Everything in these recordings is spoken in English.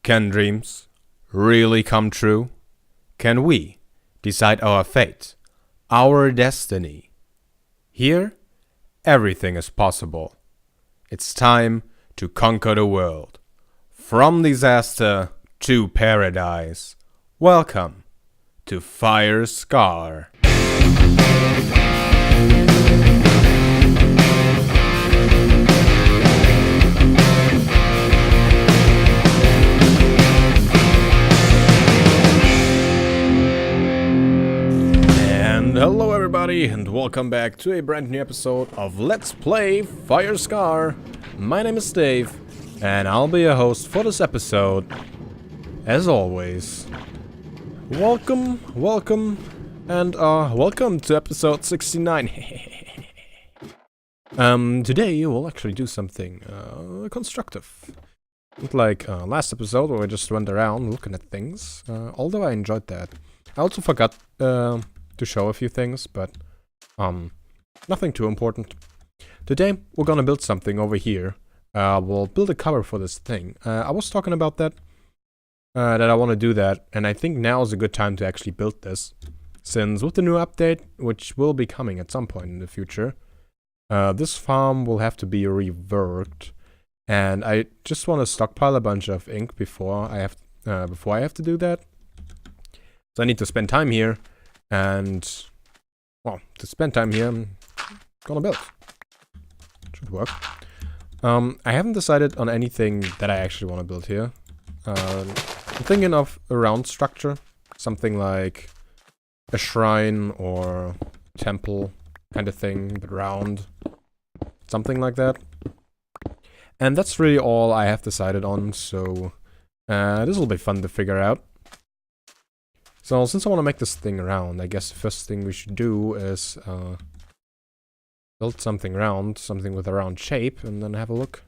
Can dreams really come true? Can we decide our fate, our destiny? Here, everything is possible. It's time to conquer the world. From disaster to paradise. Welcome to Firescar. Hello everybody and welcome back to a brand new episode of Let's Play Firescar. My name is Dave and I'll be your host for this episode. As always, welcome and welcome to episode 69. Today we'll actually do something constructive. Not like last episode where we just went around looking at things, although I enjoyed that. I also forgot to show a few things, but nothing too important. Today we're gonna build something over here. We'll build a cover for this thing. I was talking about that I want to do that, and I think now is a good time to actually build this, since with the new update, which will be coming at some point in the future, this farm will have to be reworked, and I just want to stockpile a bunch of ink before I have to do that. So I need to spend time here. And, well, to spend time here, I'm gonna build. Should work. I haven't decided on anything that I actually want to build here. I'm thinking of a round structure. Something like a shrine or temple kind of thing, but round. Something like that. And that's really all I have decided on, so this will be fun to figure out. So, since I want to make this thing round, I guess the first thing we should do is build something round, something with a round shape, and then have a look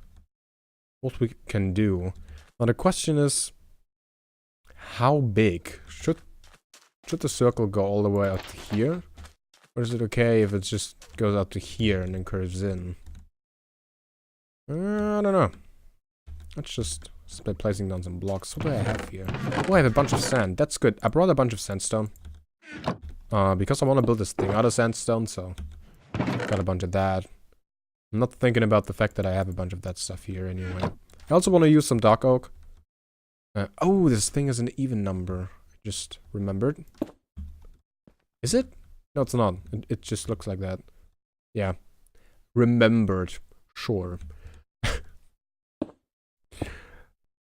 what we can do. Now the question is, how big? Should the circle go all the way out to here? Or is it okay if it just goes out to here and then curves in? I don't know. Let's just start placing down some blocks. What do I have here? Oh, I have a bunch of sand. That's good. I brought a bunch of sandstone. Because I want to build this thing out of sandstone, so got a bunch of that. I'm not thinking about the fact that I have a bunch of that stuff here anyway. I also want to use some dark oak. Oh, this thing is an even number. I just remembered. Is it? No, it's not. It just looks like that. Yeah. Remembered. Sure.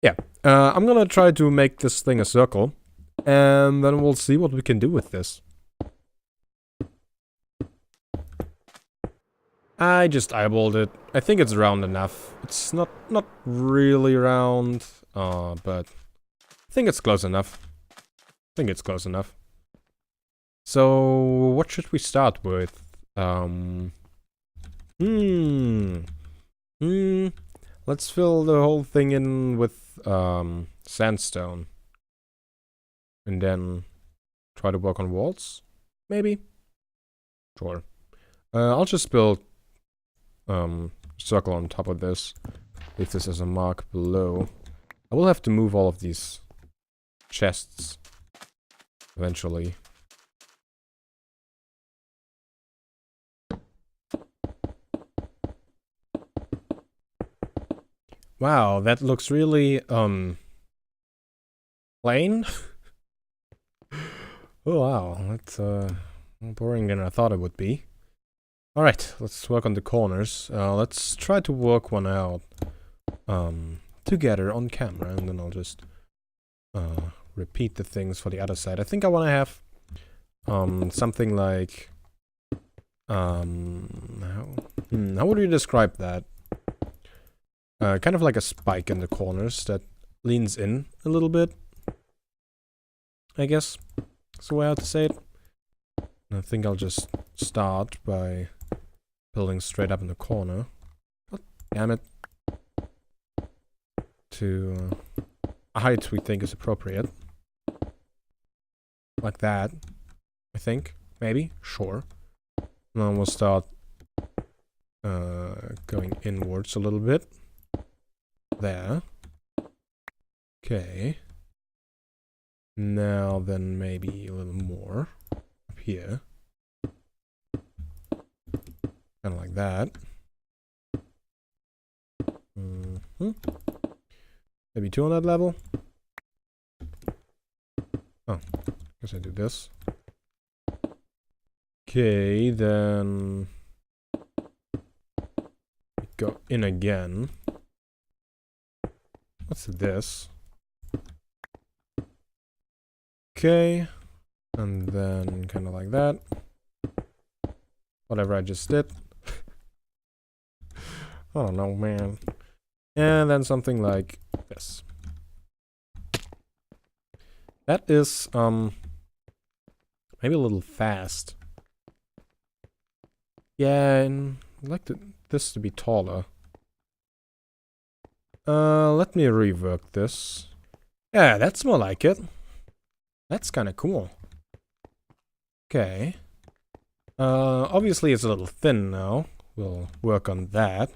Yeah, I'm gonna try to make this thing a circle, and then we'll see what we can do with this. I just eyeballed it. I think it's round enough. It's not really round, but I think it's close enough. So, what should we start with? Let's fill the whole thing in with sandstone. And then try to work on walls? Maybe? Sure. I'll just build circle on top of this. Leave this as a mark below. I will have to move all of these chests eventually. Wow, that looks really, plain? Oh wow, that's, more boring than I thought it would be. Alright, let's work on the corners. Let's try to work one out, together on camera, and then I'll just, repeat the things for the other side. I think I want to have, something like, how would you describe that? Kind of like a spike in the corners that leans in a little bit. I guess that's the way I have to say it. And I think I'll just start by building straight up in the corner. Oh, damn it. To a height we think is appropriate. Like that. I think. Maybe. Sure. And then we'll start going inwards a little bit. There. Okay. Now then maybe a little more up here. Kind of like that. Maybe 2 on that level. Oh, guess I do this. Okay, then go in again. What's this? Okay, and then kind of like that. Whatever I just did. I don't know, man. And then something like this. That is, maybe a little fast. Yeah, and I'd like this to be taller. Let me rework this. Yeah, that's more like it. That's kind of cool. Okay. Obviously it's a little thin now. We'll work on that.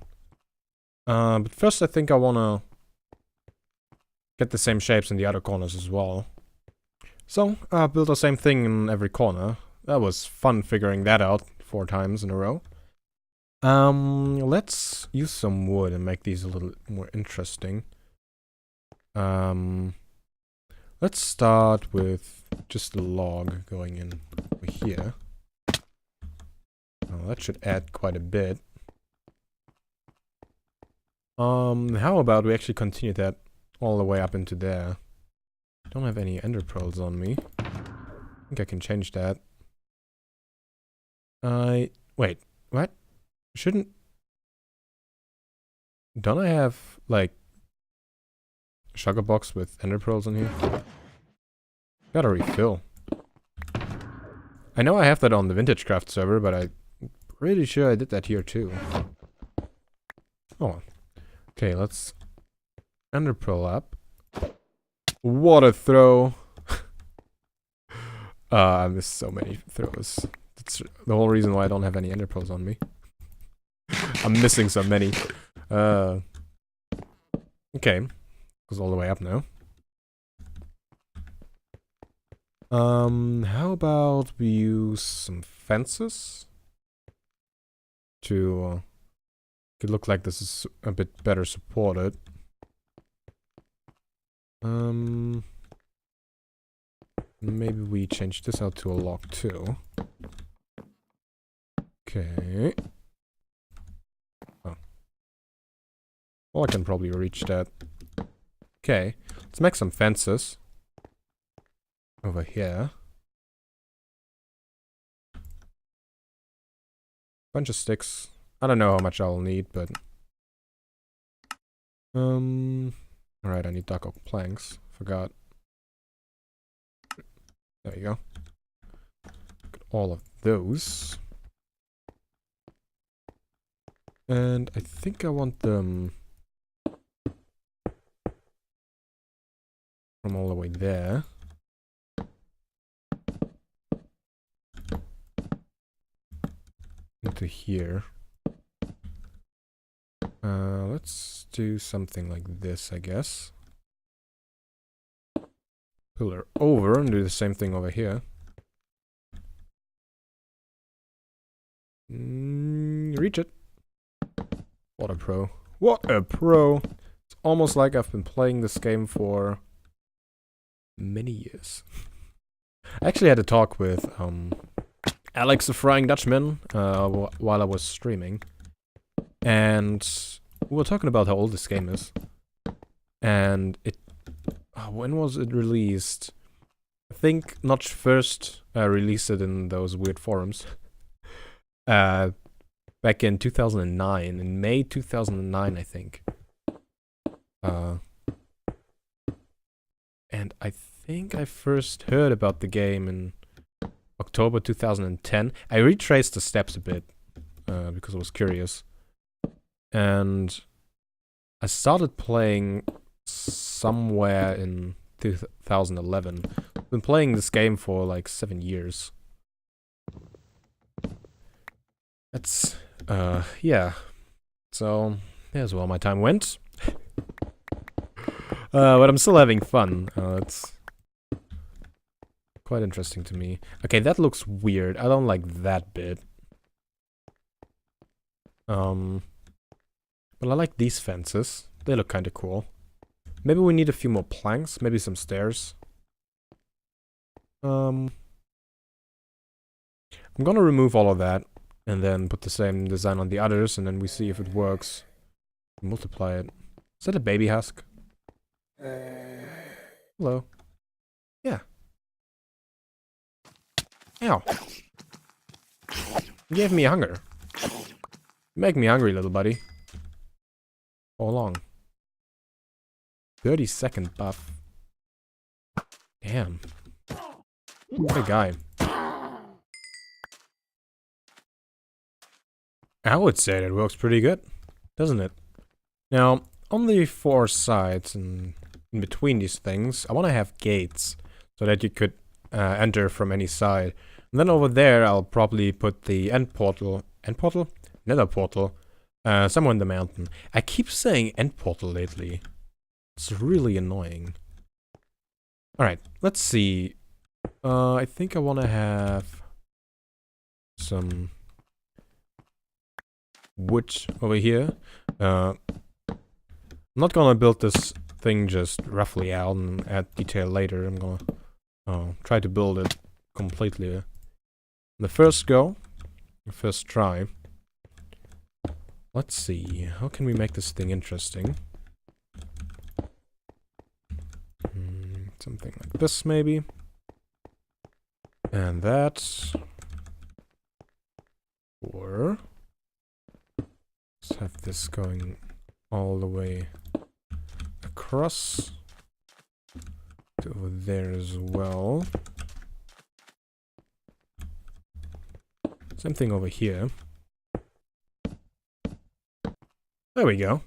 But first I think I wanna get the same shapes in the other corners as well. So, build the same thing in every corner. That was fun figuring that out 4 times in a row. Let's use some wood and make these a little more interesting. Let's start with just a log going in over here. Oh, that should add quite a bit. How about we actually continue that all the way up into there? Don't have any ender pearls on me. I think I can change that. Wait, what? Don't I have, like, a sugar box with ender pearls in here? Gotta refill. I know I have that on the Vintage Craft server, but I'm pretty sure I did that here too. Oh. Okay, let's ender pearl up. What a throw! I missed so many throws. That's the whole reason why I don't have any ender pearls on me. I'm missing so many. Okay. Goes all the way up now. How about we use some fences? To it look like this is a bit better supported. Maybe we change this out to a log too. Okay. Oh. Well, I can probably reach that. Okay, let's make some fences. Over here. Bunch of sticks. I don't know how much I'll need, but... Alright, I need dark oak planks. Forgot. There you go. Get all of those. And I think I want them... from all the way there. Into here. Let's do something like this, I guess. Pillar over and do the same thing over here. Reach it. What a pro. What a pro! It's almost like I've been playing this game for many years. I actually had a talk with Alex the Frying Dutchman while I was streaming. And we were talking about how old this game is. And it... when was it released? I think Notch first released it in those weird forums. Back in 2009. In May 2009, I think. And I think I first heard about the game in October 2010. I retraced the steps a bit because I was curious. And I started playing somewhere in 2011. I've been playing this game for like 7 years. That's, yeah. So, there's where my time went. But I'm still having fun. It's quite interesting to me. Okay, that looks weird. I don't like that bit. But I like these fences. They look kind of cool. Maybe we need a few more planks. Maybe some stairs. I'm gonna remove all of that. And then put the same design on the others. And then we see if it works. Multiply it. Is that a baby husk? Hello. Yeah. Ow. You gave me hunger. Make me hungry, little buddy. How long? 30-second buff. Damn. What a guy. I would say that works pretty good, doesn't it? Now, on the 4 sides and in between these things, I want to have gates so that you could enter from any side. And then over there, I'll probably put the end portal, nether portal, somewhere in the mountain. I keep saying end portal lately. It's really annoying. Alright, let's see. I think I want to have some wood over here. I'm not gonna build this thing just roughly out and add detail later. I'm gonna try to build it completely. The first go, the first try. Let's see, how can we make this thing interesting? Something like this, maybe. And that. Or let's have this going all the way across to over there as well. Same thing over here. There we go.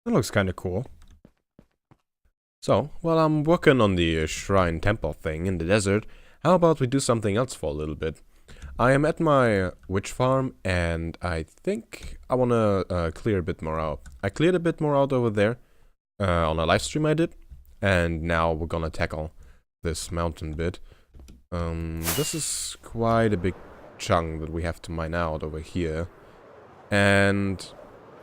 That looks kind of cool. So, while I'm working on the shrine temple thing in the desert, how about we do something else for a little bit? I am at my witch farm, and I think I want to clear a bit more out. I cleared a bit more out over there on a live stream I did, and now we're gonna tackle this mountain bit. This is quite a big chunk that we have to mine out over here. And,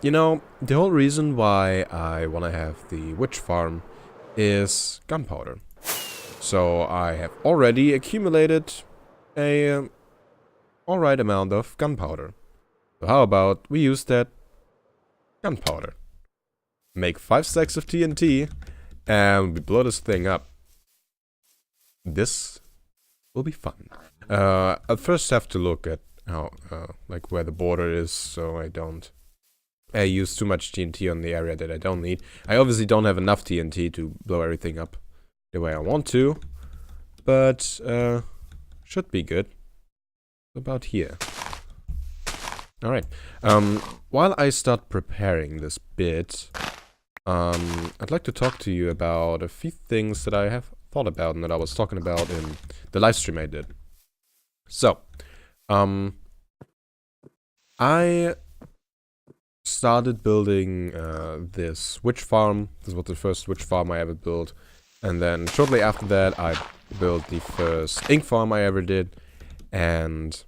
you know, the whole reason why I want to have the witch farm is gunpowder. So I have already accumulated a alright amount of gunpowder. So how about we use that gunpowder? Make 5 stacks of TNT and we blow this thing up. This will be fun. I first have to look at how, like where the border is, so I don't use too much TNT on the area that I don't need. I obviously don't have enough TNT to blow everything up the way I want to, but should be good. About here. Alright. While I start preparing this bit, I'd like to talk to you about a few things that I have thought about and that I was talking about in the live stream I did. So, I started building this witch farm. This was the first witch farm I ever built. And then shortly after that, I built the first ink farm I ever did. And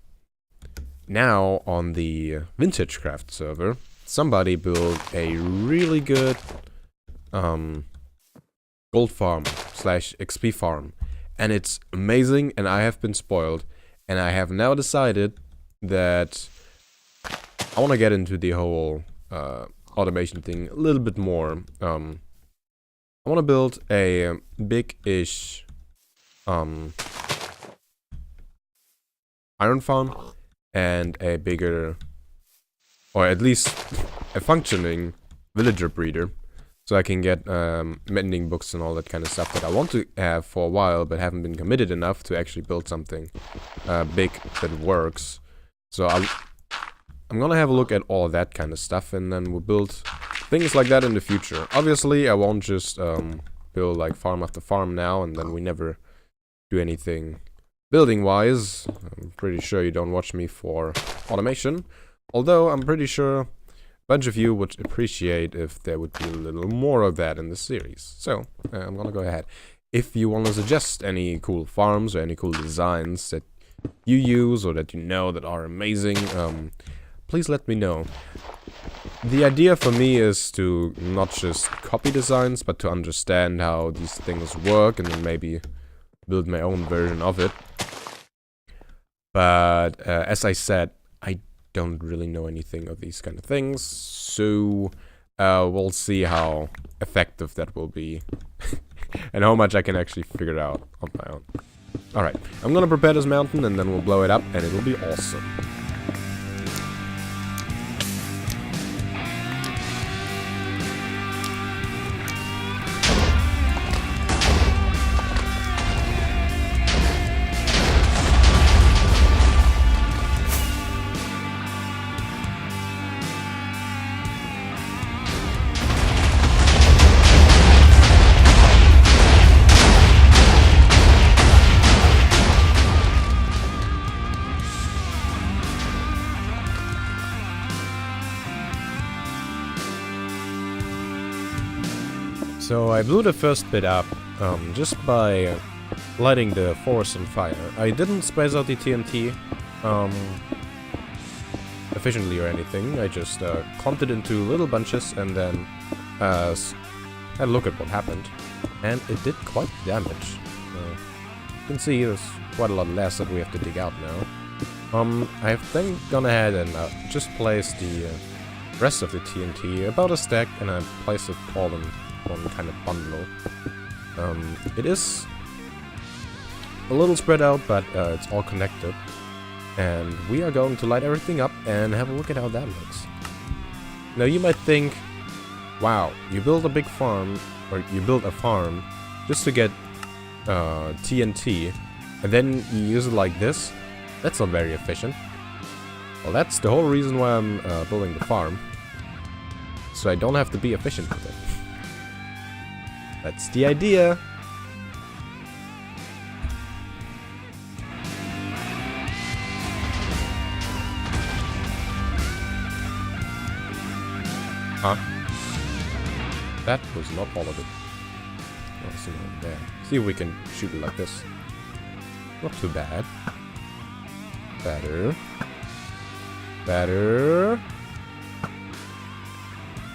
now on the Vintage Craft server, somebody built a really good gold farm / XP farm. And it's amazing, and I have been spoiled. And I have now decided that I want to get into the whole automation thing a little bit more. I want to build a big-ish iron farm and a bigger, or at least a functioning villager breeder, so I can get mending books and all that kind of stuff that I want to have for a while, but haven't been committed enough to actually build something big that works. So I'm gonna have a look at all that kind of stuff, and then we'll build things like that in the future. Obviously, I won't just build like farm after farm now, and then we never do anything building-wise. I'm pretty sure you don't watch me for automation. Although, I'm pretty sure bunch of you would appreciate if there would be a little more of that in the series. So, I'm gonna go ahead. If you want to suggest any cool farms or any cool designs that you use or that you know that are amazing, please let me know. The idea for me is to not just copy designs, but to understand how these things work and then maybe build my own version of it. But as I said, I don't really know anything of these kind of things, so we'll see how effective that will be and how much I can actually figure out on my own. Alright, I'm gonna prepare this mountain and then we'll blow it up and it'll be awesome. So I blew the first bit up just by lighting the forest on fire. I didn't space out the TNT efficiently or anything. I just clumped it into little bunches and then had a look at what happened. And it did quite damage. You can see there's quite a lot less that we have to dig out now. I've then gone ahead and just placed the rest of the TNT, about a stack, and I placed it all in one kind of bundle. It is a little spread out, but it's all connected. And we are going to light everything up and have a look at how that looks. Now you might think, wow, you build a big farm, or you build a farm just to get TNT, and then you use it like this? That's not very efficient. Well, that's the whole reason why I'm building the farm. So I don't have to be efficient with it. That's the idea. Huh? That was not all of it. Oh, see one there. See if we can shoot it like this. Not too bad. Better. Better.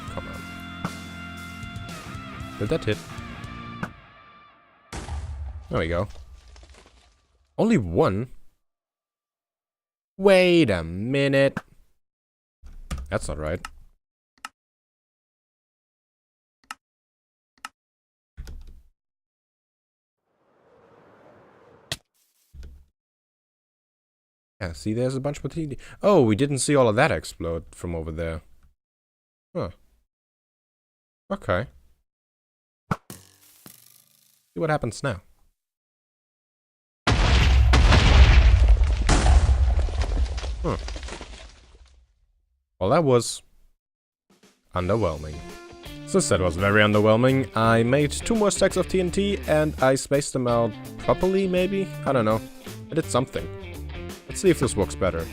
Come on. Did that hit? There we go. Only one? Wait a minute. That's not right. Yeah, see, there's a bunch more TNT. Oh, we didn't see all of that explode from over there. Huh. Okay. See what happens now. Huh. Well, that was underwhelming. Since that was very underwhelming, I made 2 more stacks of TNT and I spaced them out properly, maybe? I don't know. I did something. Let's see if this works better.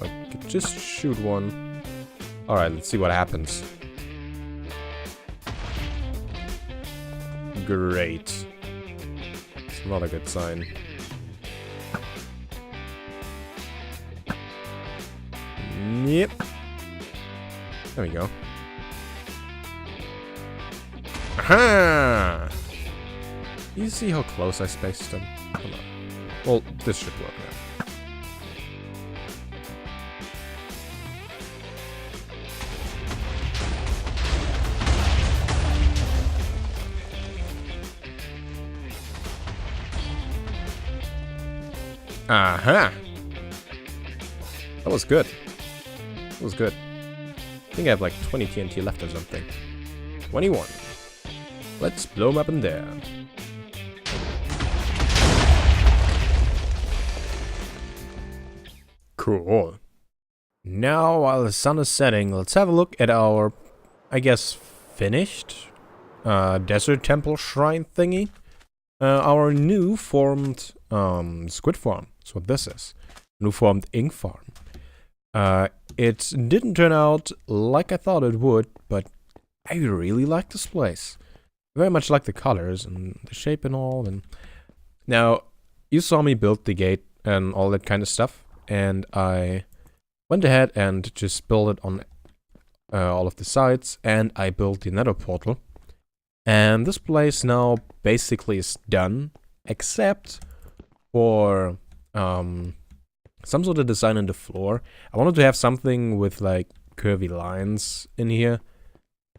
I could just shoot one. Alright, let's see what happens. Great. It's not a good sign. Yep. There we go. Aha! You see how close I spaced them? Come on. Well, this should work now. Aha! That was good. That was good. I think I have like 20 TNT left or something. 21. Let's blow them up in there. Cool. Now, while the sun is setting, let's have a look at our, I guess, finished desert temple shrine thingy. Our new formed squid farm. That's what this is. New formed ink farm. It didn't turn out like I thought it would, but I really like this place. Very much like the colors and the shape and all. And now, you saw me build the gate and all that kind of stuff, and I went ahead and just built it on all of the sides, and I built the nether portal. And this place now basically is done, except for some sort of design in the floor. I wanted to have something with like curvy lines in here.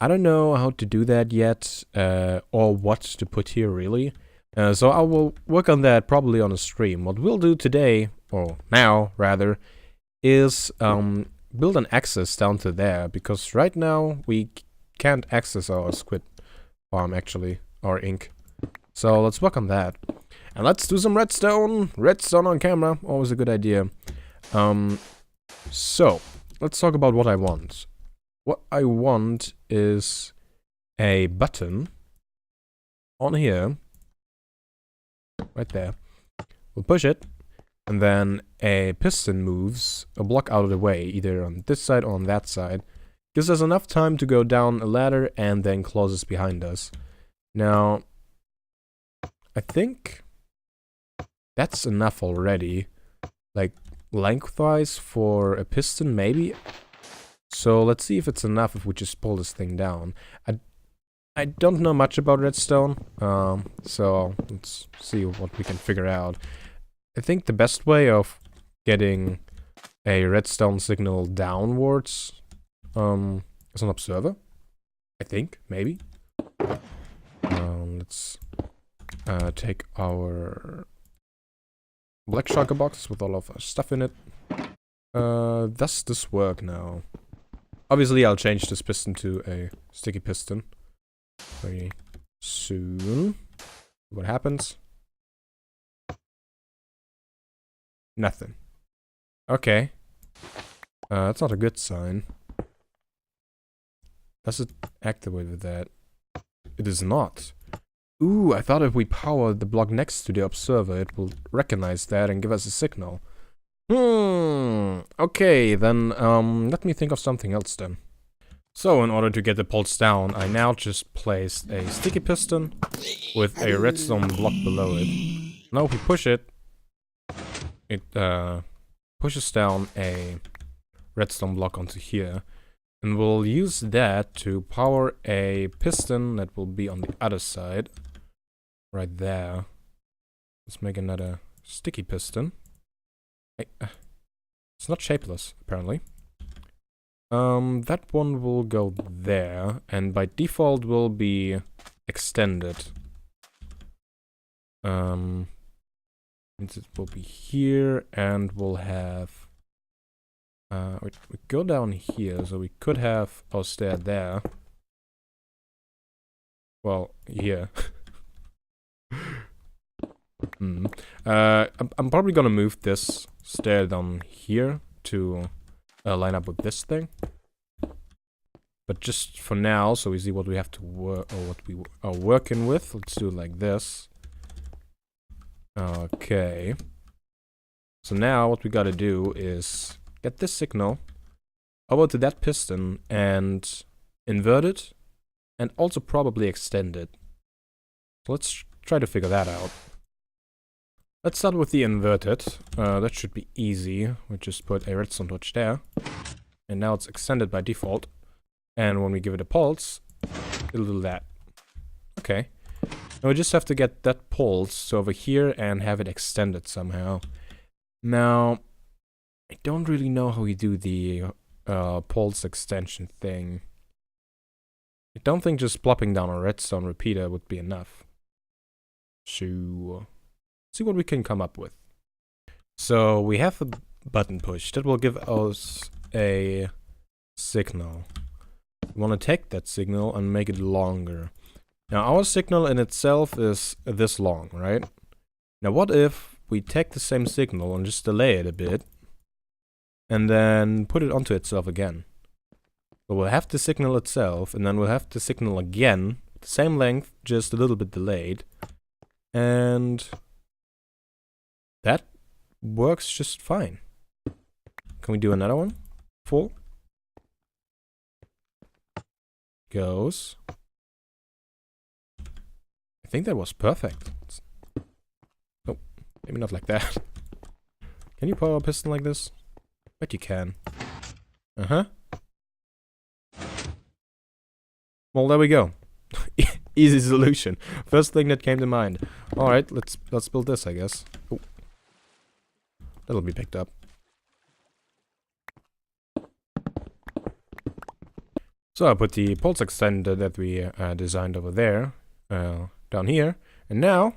I don't know how to do that yet, or what to put here really. So I will work on that probably on a stream. What we'll do today, or now rather, is build an access down to there, because right now we can't access our squid farm actually, or ink. So let's work on that. And let's do some redstone. Redstone on camera, always a good idea. So, let's talk about what I want. What I want is a button on here, right there. We'll push it, and then a piston moves a block out of the way, either on this side or on that side. Gives us enough time to go down a ladder and then closes behind us. Now, I think that's enough already. Like, lengthwise for a piston, maybe? So let's see if it's enough if we just pull this thing down. I don't know much about redstone, so let's see what we can figure out. I think the best way of getting a redstone signal downwards is an observer. I think, maybe. Let's take our black shulker box with all of our stuff in it. Does this work now? Obviously, I'll change this piston to a sticky piston very soon. What happens? Nothing. Okay. That's not a good sign. Does it activate with that? It is not. Ooh, I thought if we power the block next to the observer, it will recognize that and give us a signal. Okay, then, let me think of something else then. So, in order to get the pulse down, I now just placed a sticky piston with a redstone block below it. Now if we push it, it pushes down a redstone block onto here. And we'll use that to power a piston that will be on the other side. Right there. Let's make another sticky piston. It's not shapeless, apparently. That one will go there, and by default will be extended. Means it will be here, and we'll have... we go down here, so we could have our stair there. Well, here. I'm probably gonna move this stair down here to line up with this thing. But just for now, so we see what we have to work, or what we are working with, let's do it like this. Okay. So now what we gotta do is get this signal over to that piston and invert it, and also probably extend it. So let's try to figure that out. Let's start with the inverted. That should be easy. We just put a redstone torch there. And now it's extended by default. And when we give it a pulse, it'll do that. Okay. Now we just have to get that pulse over here and have it extended somehow. Now, I don't really know how we do the pulse extension thing. I don't think just plopping down a redstone repeater would be enough. So, see what we can come up with. So we have a button push that will give us a signal. We want to take that signal and make it longer. Now our signal in itself is this long, right? Now what if we take the same signal and just delay it a bit and then put it onto itself again? So we'll have the signal itself, and then we'll have the signal again, the same length, just a little bit delayed. And that works just fine. Can we do another one? Full. Goes. I think that was perfect. Oh, maybe not like that. Can you power a piston like this? Bet you can. Uh-huh. Well, there we go. Easy solution. First thing that came to mind. Alright, let's build this, I guess. Oh. That'll be picked up. So I put the pulse extender that we designed over there down here. And now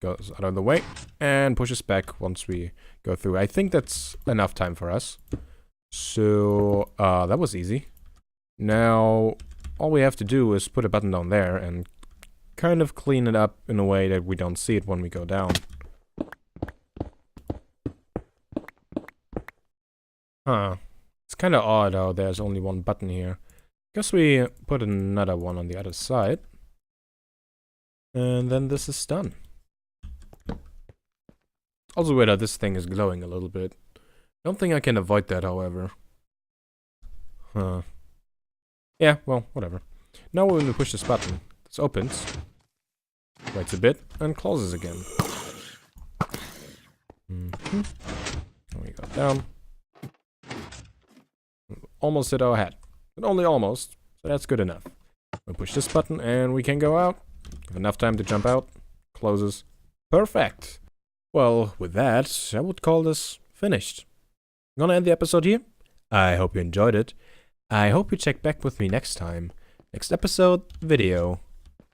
goes out of the way and pushes back once we go through. I think that's enough time for us. So that was easy. Now all we have to do is put a button down there and kind of clean it up in a way that we don't see it when we go down. Huh. It's kind of odd how there's only one button here. Guess we put another one on the other side. And then this is done. Also weird that this thing is glowing a little bit. Don't think I can avoid that, however. Huh. Yeah, well, whatever. Now when we push this button, this opens, waits a bit, and closes again. And we go down. Almost hit our head. But only almost, so that's good enough. We push this button and we can go out. Have enough time to jump out. Closes. Perfect. Well, with that, I would call this finished. I'm gonna end the episode here. I hope you enjoyed it. I hope you check back with me next time. Next episode, video,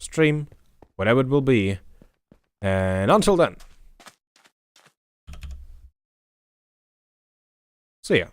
stream, whatever it will be. And until then. See ya.